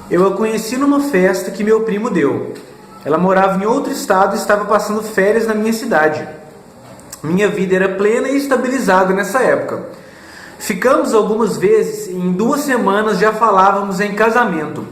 Eu a conheci numa festa que meu primo deu. Ela morava em outro estado e estava passando férias na minha cidade. Minha vida era plena e estabilizada nessa época. Ficamos algumas vezes e em 2 semanas já falávamos em casamento.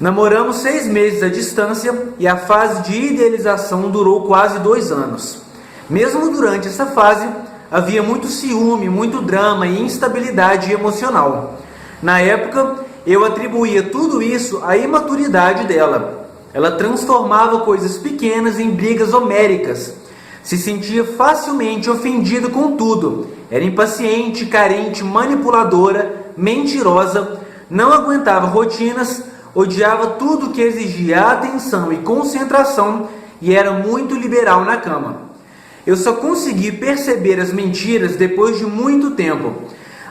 Namoramos 6 meses à distância e a fase de idealização durou quase 2 anos. Mesmo durante essa fase, havia muito ciúme, muito drama e instabilidade emocional. Na época, eu atribuía tudo isso à imaturidade dela. Ela transformava coisas pequenas em brigas homéricas. Se sentia facilmente ofendida com tudo. Era impaciente, carente, manipuladora, mentirosa, não aguentava rotinas, odiava tudo que exigia atenção e concentração e era muito liberal na cama. Eu só consegui perceber as mentiras depois de muito tempo.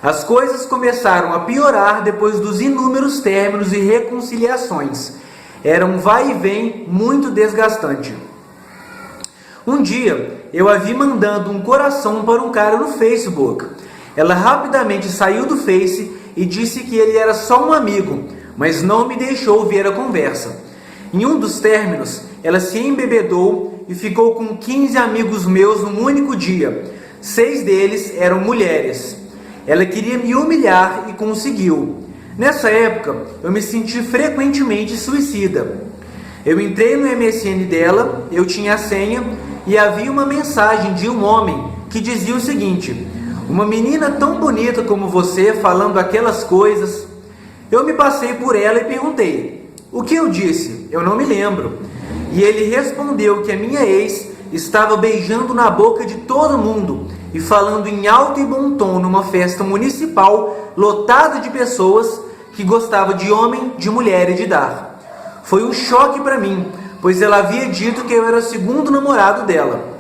As coisas começaram a piorar depois dos inúmeros términos e reconciliações. Era um vai e vem muito desgastante. Um dia, eu a vi mandando um coração para um cara no Facebook. Ela rapidamente saiu do Face e disse que ele era só um amigo, mas não me deixou ver a conversa. Em um dos términos, ela se embebedou e ficou com 15 amigos meus num único dia. 6 deles eram mulheres. Ela queria me humilhar e conseguiu. Nessa época, eu me senti frequentemente suicida. Eu entrei no MSN dela, eu tinha a senha e havia uma mensagem de um homem que dizia o seguinte: uma menina tão bonita como você falando aquelas coisas. Eu me passei por ela e perguntei: o que eu disse? Eu não me lembro. E ele respondeu que a minha ex estava beijando na boca de todo mundo e falando em alto e bom tom numa festa municipal lotada de pessoas que gostava de homem, de mulher e de dar. Foi um choque para mim, pois ela havia dito que eu era o segundo namorado dela.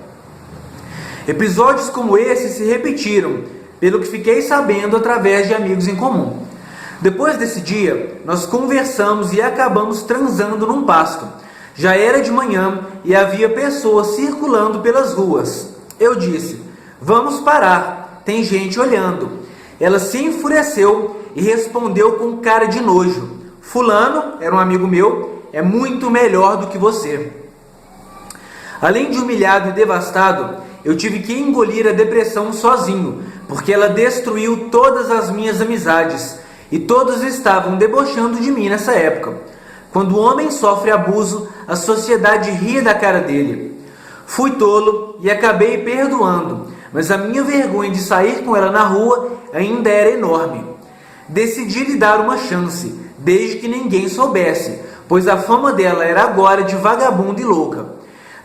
Episódios como esse se repetiram, pelo que fiquei sabendo através de amigos em comum. Depois desse dia, nós conversamos e acabamos transando num pasto. Já era de manhã e havia pessoas circulando pelas ruas. Eu disse: vamos parar, tem gente olhando. Ela se enfureceu e respondeu com cara de nojo: fulano, era um amigo meu, é muito melhor do que você. Além de humilhado e devastado, eu tive que engolir a depressão sozinho, porque ela destruiu todas as minhas amizades e todos estavam debochando de mim nessa época. Quando o homem sofre abuso, a sociedade ri da cara dele. Fui tolo e acabei perdoando, mas a minha vergonha de sair com ela na rua ainda era enorme. Decidi lhe dar uma chance, desde que ninguém soubesse, pois a fama dela era agora de vagabunda e louca.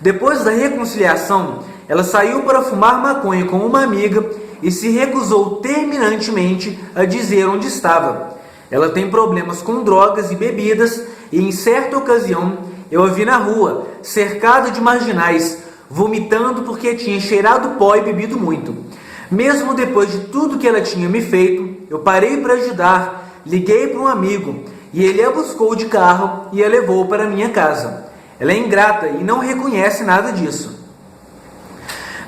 Depois da reconciliação, ela saiu para fumar maconha com uma amiga e se recusou terminantemente a dizer onde estava. Ela tem problemas com drogas e bebidas e em certa ocasião eu a vi na rua, cercada de marginais, vomitando porque tinha cheirado pó e bebido muito. Mesmo depois de tudo que ela tinha me feito, eu parei para ajudar, liguei para um amigo e ele a buscou de carro e a levou para minha casa. Ela é ingrata e não reconhece nada disso.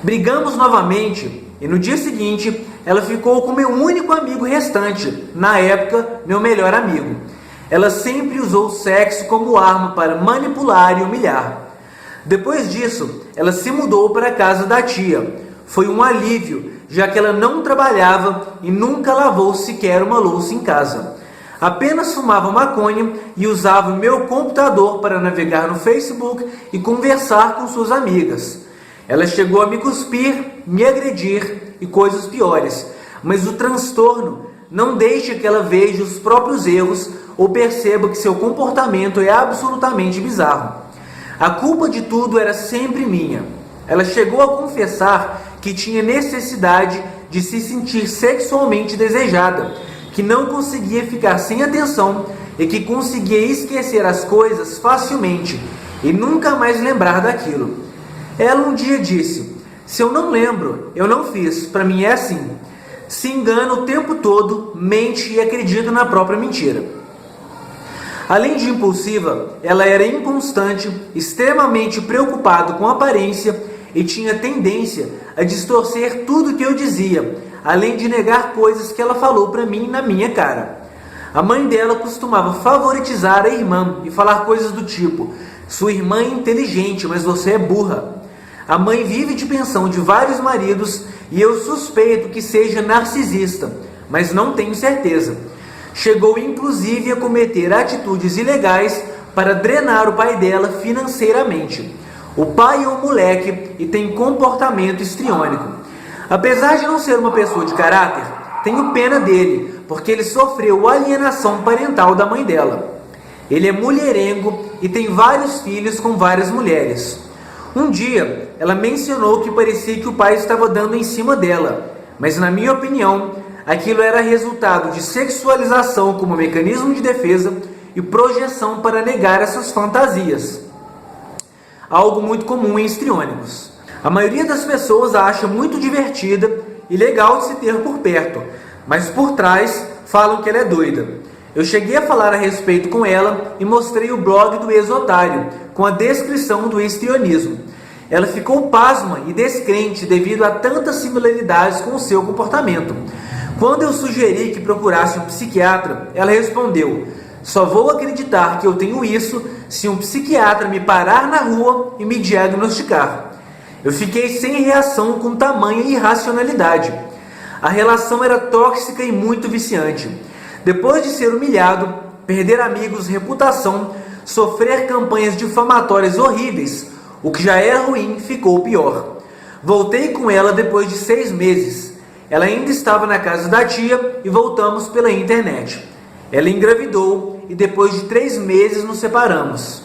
Brigamos novamente e no dia seguinte ela ficou com meu único amigo restante, na época meu melhor amigo. Ela sempre usou o sexo como arma para manipular e humilhar. Depois disso, ela se mudou para a casa da tia. Foi um alívio, já que ela não trabalhava e nunca lavou sequer uma louça em casa. Apenas fumava maconha e usava o meu computador para navegar no Facebook e conversar com suas amigas. Ela chegou a me cuspir, me agredir e coisas piores, mas o transtorno não deixa que ela veja os próprios erros ou perceba que seu comportamento é absolutamente bizarro. A culpa de tudo era sempre minha. Ela chegou a confessar que tinha necessidade de se sentir sexualmente desejada, que não conseguia ficar sem atenção e que conseguia esquecer as coisas facilmente e nunca mais lembrar daquilo. Ela um dia disse: se eu não lembro, eu não fiz, para mim é assim. Se engana o tempo todo, mente e acredita na própria mentira. Além de impulsiva, ela era inconstante, extremamente preocupada com a aparência e tinha tendência a distorcer tudo que eu dizia, além de negar coisas que ela falou para mim na minha cara. A mãe dela costumava favoritizar a irmã e falar coisas do tipo: sua irmã é inteligente, mas você é burra. A mãe vive de pensão de vários maridos e eu suspeito que seja narcisista, mas não tenho certeza. Chegou inclusive a cometer atitudes ilegais para drenar o pai dela financeiramente. O pai é um moleque e tem comportamento histriônico. Apesar de não ser uma pessoa de caráter, tenho pena dele, porque ele sofreu alienação parental da mãe dela. Ele é mulherengo e tem vários filhos com várias mulheres. Um dia, ela mencionou que parecia que o pai estava dando em cima dela, mas na minha opinião, aquilo era resultado de sexualização como mecanismo de defesa e projeção para negar essas fantasias. Algo muito comum em histriônicos. A maioria das pessoas a acha muito divertida e legal de se ter por perto, mas por trás falam que ela é doida. Eu cheguei a falar a respeito com ela e mostrei o blog do ex-otário, com a descrição do histrionismo. Ela ficou pasma e descrente devido a tantas similaridades com o seu comportamento. Quando eu sugeri que procurasse um psiquiatra, ela respondeu: só vou acreditar que eu tenho isso se um psiquiatra me parar na rua e me diagnosticar. Eu fiquei sem reação com tamanha irracionalidade. A relação era tóxica e muito viciante. Depois de ser humilhado, perder amigos, reputação, sofrer campanhas difamatórias horríveis, o que já era ruim ficou pior. Voltei com ela depois de 6 meses. Ela ainda estava na casa da tia e voltamos pela internet. Ela engravidou e depois de 3 meses nos separamos.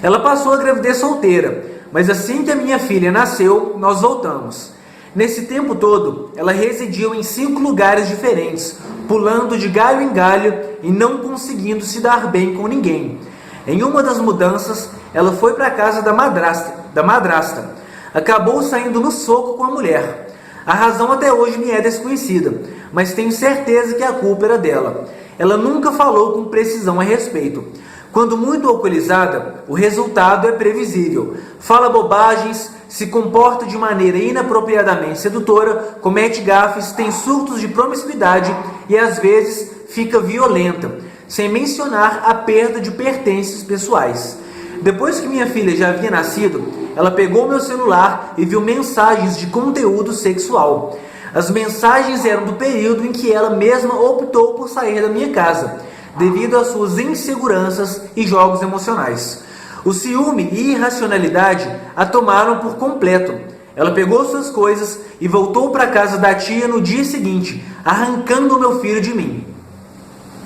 Ela passou a gravidez solteira, mas assim que a minha filha nasceu, nós voltamos. Nesse tempo todo, ela residiu em 5 lugares diferentes, pulando de galho em galho e não conseguindo se dar bem com ninguém. Em uma das mudanças, ela foi para a casa da madrasta. Acabou saindo no soco com a mulher. A razão até hoje me é desconhecida, mas tenho certeza que a culpa era dela. Ela nunca falou com precisão a respeito. Quando muito alcoolizada, o resultado é previsível. Fala bobagens, se comporta de maneira inapropriadamente sedutora, comete gafes, tem surtos de promiscuidade e às vezes fica violenta, sem mencionar a perda de pertences pessoais. Depois que minha filha já havia nascido, ela pegou meu celular e viu mensagens de conteúdo sexual. As mensagens eram do período em que ela mesma optou por sair da minha casa, devido às suas inseguranças e jogos emocionais. O ciúme e irracionalidade a tomaram por completo. Ela pegou suas coisas e voltou para a casa da tia no dia seguinte, arrancando o meu filho de mim.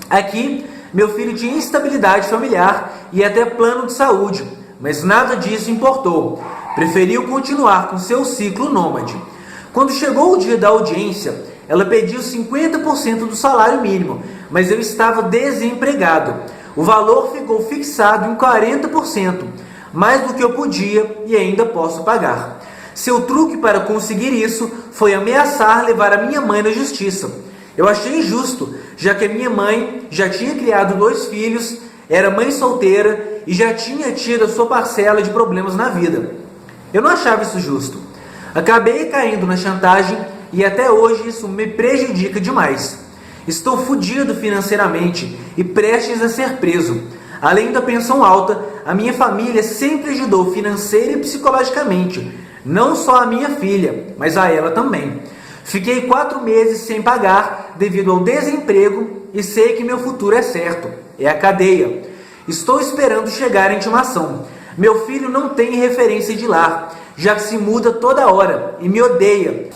Aqui, meu filho tinha instabilidade familiar e até plano de saúde, mas nada disso importou. Preferiu continuar com seu ciclo nômade. Quando chegou o dia da audiência, ela pediu 50% do salário mínimo, mas eu estava desempregado. O valor ficou fixado em 40%, mais do que eu podia e ainda posso pagar. Seu truque para conseguir isso foi ameaçar levar a minha mãe na justiça. Eu achei injusto, já que a minha mãe já tinha criado 2 filhos, era mãe solteira e já tinha tido a sua parcela de problemas na vida. Eu não achava isso justo. Acabei caindo na chantagem e até hoje isso me prejudica demais. Estou fodido financeiramente e prestes a ser preso. Além da pensão alta, a minha família sempre ajudou financeira e psicologicamente, não só a minha filha, mas a ela também. Fiquei 4 meses sem pagar devido ao desemprego e sei que meu futuro é certo, é a cadeia. Estou esperando chegar a intimação. Meu filho não tem referência de lar, já que se muda toda hora e me odeia.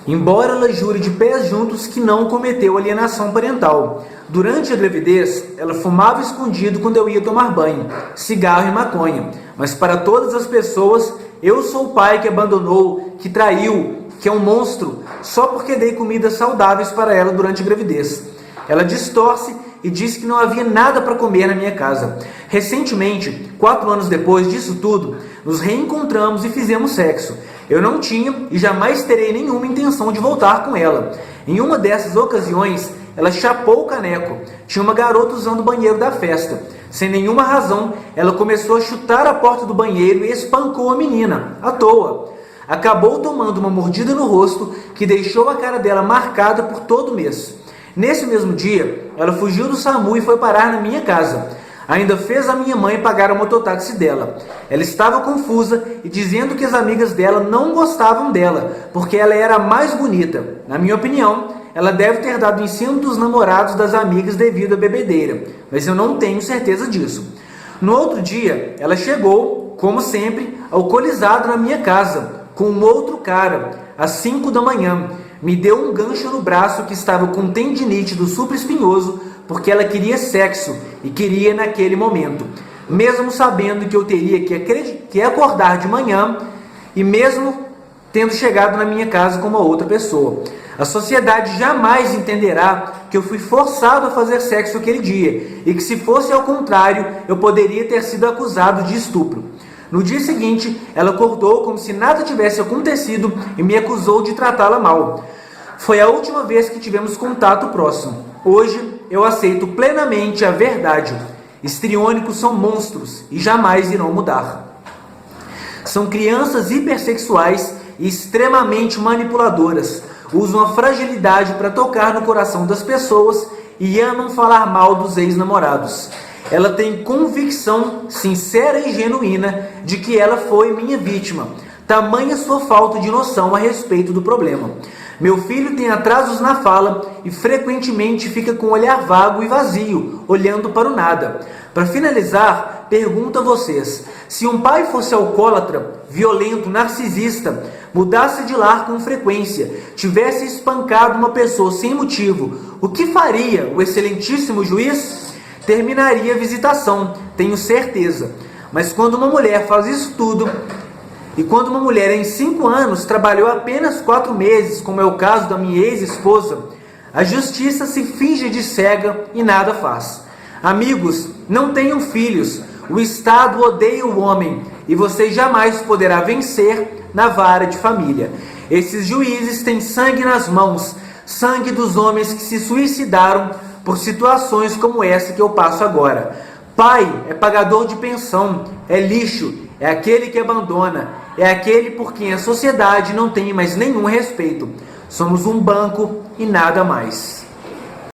Embora ela jure de pés juntos que não cometeu alienação parental. Durante a gravidez, ela fumava escondido quando eu ia tomar banho, cigarro e maconha. Mas para todas as pessoas, eu sou o pai que abandonou, que traiu, que é um monstro, só porque dei comidas saudáveis para ela durante a gravidez. Ela distorce e diz que não havia nada para comer na minha casa. Recentemente, 4 anos depois disso tudo, nos reencontramos e fizemos sexo. Eu não tinha e jamais terei nenhuma intenção de voltar com ela. Em uma dessas ocasiões, ela chapou o caneco. Tinha uma garota usando o banheiro da festa. Sem nenhuma razão, ela começou a chutar a porta do banheiro e espancou a menina, à toa. Acabou tomando uma mordida no rosto que deixou a cara dela marcada por todo o mês. Nesse mesmo dia, ela fugiu do SAMU e foi parar na minha casa. Ainda fez a minha mãe pagar o mototáxi dela. Ela estava confusa e dizendo que as amigas dela não gostavam dela, porque ela era a mais bonita. Na minha opinião, ela deve ter dado em cima dos namorados das amigas devido à bebedeira, mas eu não tenho certeza disso. No outro dia, ela chegou, como sempre, alcoolizada na minha casa, com um outro cara, às 5 da manhã. Me deu um gancho no braço que estava com tendinite do supraespinhoso, porque ela queria sexo e queria naquele momento, mesmo sabendo que eu teria que acordar de manhã e mesmo tendo chegado na minha casa com uma outra pessoa. A sociedade jamais entenderá que eu fui forçado a fazer sexo aquele dia e que, se fosse ao contrário, eu poderia ter sido acusado de estupro. No dia seguinte, ela acordou como se nada tivesse acontecido e me acusou de tratá-la mal. Foi a última vez que tivemos contato próximo. Hoje, eu aceito plenamente a verdade. Histriônicos são monstros e jamais irão mudar. São crianças hipersexuais e extremamente manipuladoras. Usam a fragilidade para tocar no coração das pessoas e amam falar mal dos ex-namorados. Ela tem convicção sincera e genuína de que ela foi minha vítima. Tamanha sua falta de noção a respeito do problema. Meu filho tem atrasos na fala e frequentemente fica com o olhar vago e vazio, olhando para o nada. Para finalizar, pergunto a vocês: se um pai fosse alcoólatra, violento, narcisista, mudasse de lar com frequência, tivesse espancado uma pessoa sem motivo, o que faria o excelentíssimo juiz? Terminaria a visitação, tenho certeza. Mas quando uma mulher faz isso tudo, e quando uma mulher em 5 anos trabalhou apenas 4 meses, como é o caso da minha ex-esposa, a justiça se finge de cega e nada faz. Amigos, não tenham filhos. O Estado odeia o homem e você jamais poderá vencer na vara de família. Esses juízes têm sangue nas mãos, sangue dos homens que se suicidaram por situações como essa que eu passo agora. Pai é pagador de pensão, é lixo, é aquele que abandona, é aquele por quem a sociedade não tem mais nenhum respeito. Somos um banco e nada mais.